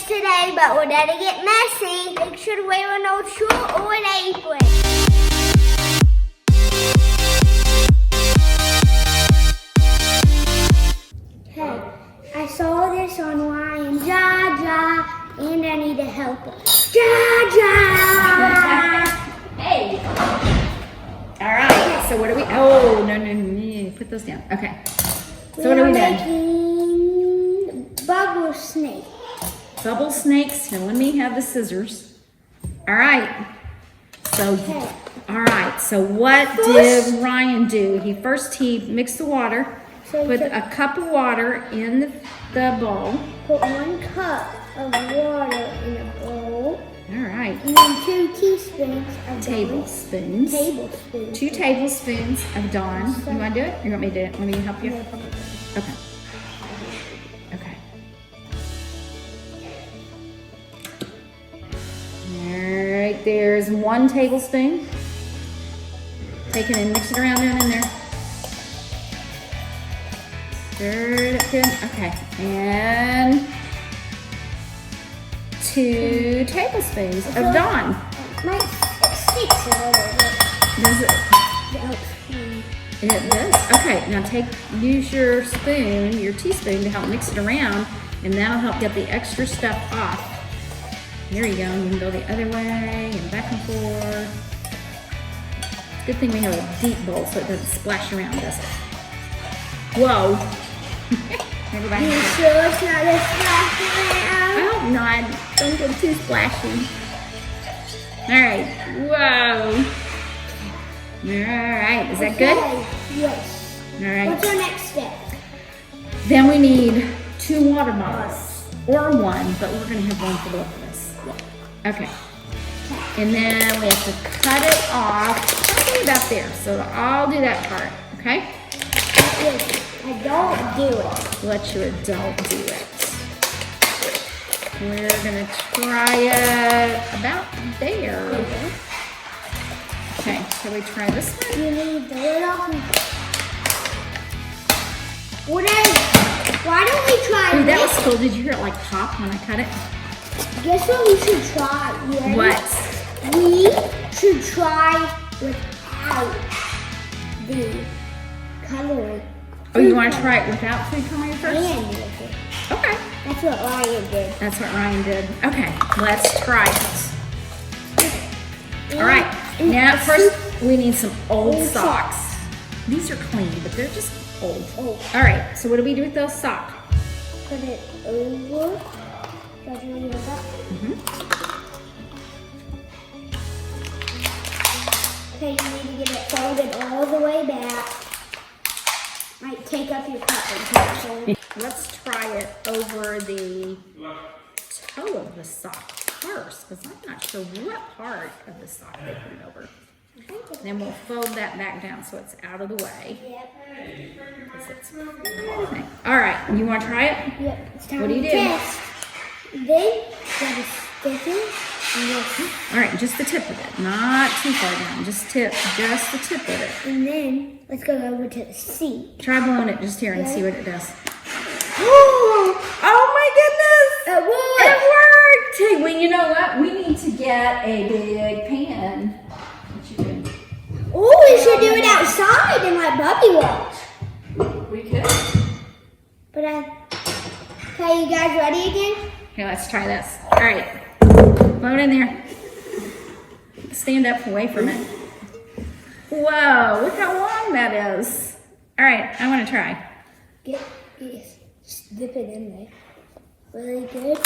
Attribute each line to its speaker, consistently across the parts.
Speaker 1: today, but we're gonna get messy. Make sure to wear an old shirt or an apron. Hey, I saw this on Ryan Jaja, and I need a helper. Jaja!
Speaker 2: Hey! Alright, so what are we? Oh, no. Put those down. Okay. So what are we doing?
Speaker 1: Making bubble snake.
Speaker 2: Bubble snakes. Now let me have the scissors. Alright. So,
Speaker 1: Okay.
Speaker 2: alright. So what did Ryan do? He mixed the water.
Speaker 1: So
Speaker 2: Put a cup of water in the bowl.
Speaker 1: Put 1 cup of water in a bowl.
Speaker 2: Alright.
Speaker 1: And then 2 teaspoons of
Speaker 2: Tablespoons. 2 tablespoons of Dawn. You want to do it? Or you want me to do it? Let me help you. Okay. Okay. Alright, there's 1 tablespoon. Take it and mix it around down in there. Stir it up good. Okay. And 2 tablespoons of Dawn.
Speaker 1: My sticks a little bit.
Speaker 2: Does it?
Speaker 1: Helps me.
Speaker 2: It does. Okay, now use your spoon, your teaspoon, to help mix it around, and that'll help get the extra stuff off. There you go. You can go the other way and back and forth. Good thing we have a deep bowl so it doesn't splash around, does it? Whoa. Maybe back
Speaker 1: You sure it's not a splash around?
Speaker 2: I hope not. Don't get too splashy. All right. Whoa. All right. Is that good?
Speaker 1: Yes.
Speaker 2: All right.
Speaker 1: What's our next step?
Speaker 2: Then we need 2 water bottles, or 1, but we're gonna have 1 for both of us. Okay. And then we have to cut it off, probably about there. So I'll do that part, okay?
Speaker 1: I don't do it.
Speaker 2: Let your adult do it. We're gonna try it about there. Okay, shall we try this one?
Speaker 1: You need the lid off. Why don't we try
Speaker 2: Ooh, that
Speaker 1: this?
Speaker 2: was cool. Did you hear it like pop when I cut it?
Speaker 1: Guess what we should try? You ready?
Speaker 2: What?
Speaker 1: We should try without the coloring.
Speaker 2: Oh, you want to try it without food coloring first?
Speaker 1: And with it.
Speaker 2: Okay.
Speaker 1: That's what Ryan did.
Speaker 2: That's what Ryan did. Okay, let's try it. All right, now first we need some old socks. These are clean, but they're just old.
Speaker 1: Oh.
Speaker 2: All right, so what do we do with those socks?
Speaker 1: Put it over. Should I leave it up? Okay, you need to get it folded all the way back. Might take up your cup and put it.
Speaker 2: Let's try it over the toe of the sock first, because I'm not sure what part of the sock they put it over. Then we'll fold that back down so it's out of the way.
Speaker 1: Yep.
Speaker 2: Okay. All right, you want to try it?
Speaker 1: Yep. It's time
Speaker 2: What do you
Speaker 1: to
Speaker 2: do?
Speaker 1: test. Then, gotta stiffen.
Speaker 2: All right, just the tip of it, not too far down. Just the tip of it.
Speaker 1: And then, let's go over to the seat.
Speaker 2: Try blowing it just here and see what it does. Oh my goodness!
Speaker 1: It worked!
Speaker 2: It worked! Hey, well, you know what? We need to get a big pan. What you doing?
Speaker 1: Oh, we should do it outside and let Bubby watch.
Speaker 2: We could.
Speaker 1: But okay, you guys ready again?
Speaker 2: Here, let's try this. All right, blow it in there. Stand up away from it. Whoa, look how long that is. All right, I want to try.
Speaker 1: Just dip it in there. Really good.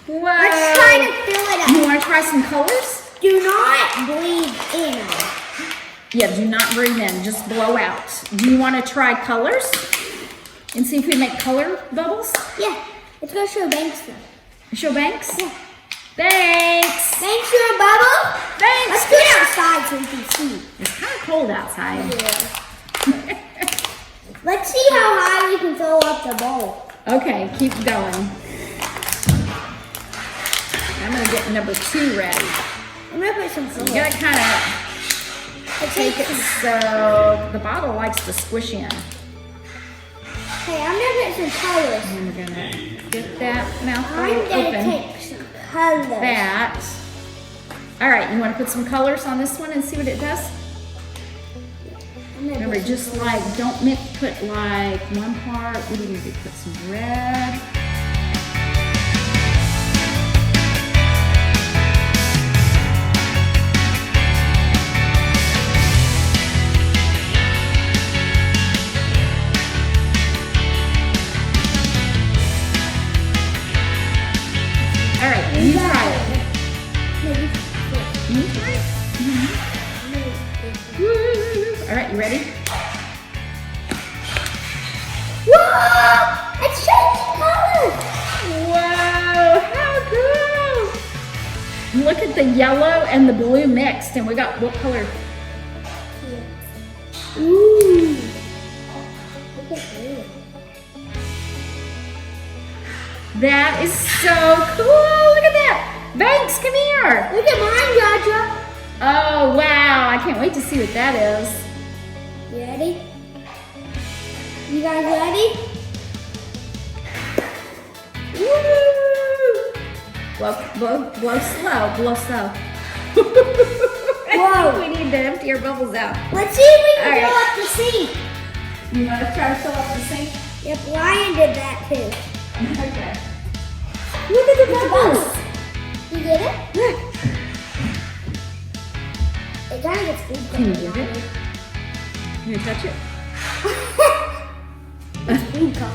Speaker 2: Whoa.
Speaker 1: Let's try to fill it
Speaker 2: You
Speaker 1: up.
Speaker 2: want to try some colors?
Speaker 1: Do not breathe in.
Speaker 2: Yeah, do not breathe in, just blow out. Do you want to try colors? And see if we make color bubbles?
Speaker 1: Yeah, let's go show Banks though.
Speaker 2: Show Banks?
Speaker 1: Yeah.
Speaker 2: Thanks!
Speaker 1: Thanks for a bubble.
Speaker 2: Thanks!
Speaker 1: Let's get outside so we can see.
Speaker 2: It's kind of cold outside.
Speaker 1: Yeah. Let's see how high we can fill up the bowl.
Speaker 2: Okay, keep going. I'm gonna get number 2 ready.
Speaker 1: I'm gonna put some
Speaker 2: You
Speaker 1: color.
Speaker 2: gotta kind of take it so the bottle likes to squish in.
Speaker 1: Hey, I'm gonna put get some colors.
Speaker 2: And we're gonna get that mouth
Speaker 1: I'm
Speaker 2: hole
Speaker 1: gonna
Speaker 2: open.
Speaker 1: take some colors.
Speaker 2: That. All right, you want to put some colors on this one and see what it does? Remember, just like, don't put like one part. What do you do? Put some red. All right, you try it. You try it. Woo. All right, you ready?
Speaker 1: Whoa! It's changing colors!
Speaker 2: Whoa, how cool! Look at the yellow and the blue mixed, and we got what color?
Speaker 1: Ooh. Look at blue.
Speaker 2: That is so cool! Look at that! Banks, come here!
Speaker 1: Look at mine, Jaja.
Speaker 2: Oh, wow. I can't wait to see what that is.
Speaker 1: You ready? You guys ready?
Speaker 2: Woo! Blow slow, blow slow.
Speaker 1: Whoa.
Speaker 2: We need to empty our bubbles out.
Speaker 1: Let's see if we can
Speaker 2: All
Speaker 1: fill
Speaker 2: right.
Speaker 1: up the sink.
Speaker 2: You want to try to fill up the sink?
Speaker 1: Yep, Lion did that too.
Speaker 2: Okay.
Speaker 1: Look at the bubbles. You get it?
Speaker 2: Look.
Speaker 1: It kind of gets food.
Speaker 2: Can you get it? You gonna touch it?
Speaker 1: Food color.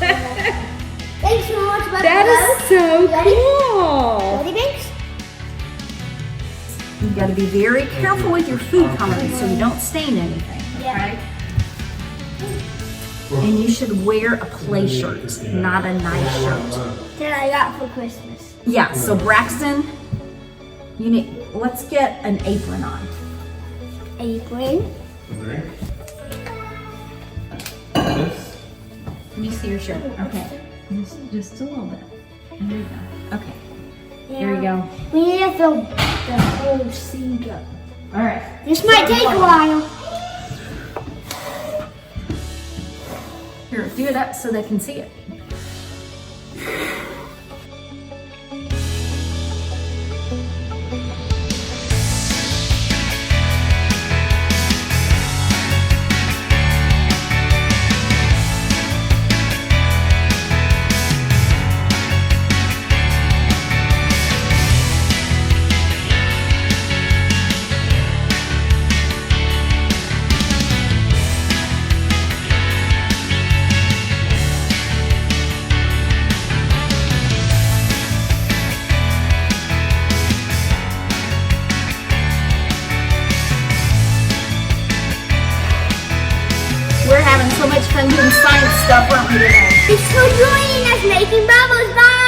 Speaker 1: Thanks so much, Buffalo.
Speaker 2: That is so
Speaker 1: Ready?
Speaker 2: cool.
Speaker 1: Ready, Banks?
Speaker 2: You've got to be very careful with your food coloring so you don't stain anything,
Speaker 1: Yeah.
Speaker 2: okay? And you should wear a play shirt, not a nice shirt.
Speaker 1: That I got for Christmas.
Speaker 2: Yeah, so Braxton, let's get an apron on.
Speaker 1: Apron.
Speaker 3: Okay. This.
Speaker 2: Let me see your shirt. Okay. Just a little bit. There you go. Okay. There you go.
Speaker 1: We need to fill the whole sink up.
Speaker 2: All right.
Speaker 1: This might take a while.
Speaker 2: Here, do it up so they can see it. We're having so much fun doing science stuff, weren't we today?
Speaker 1: Thanks for joining us making bubbles. Bye.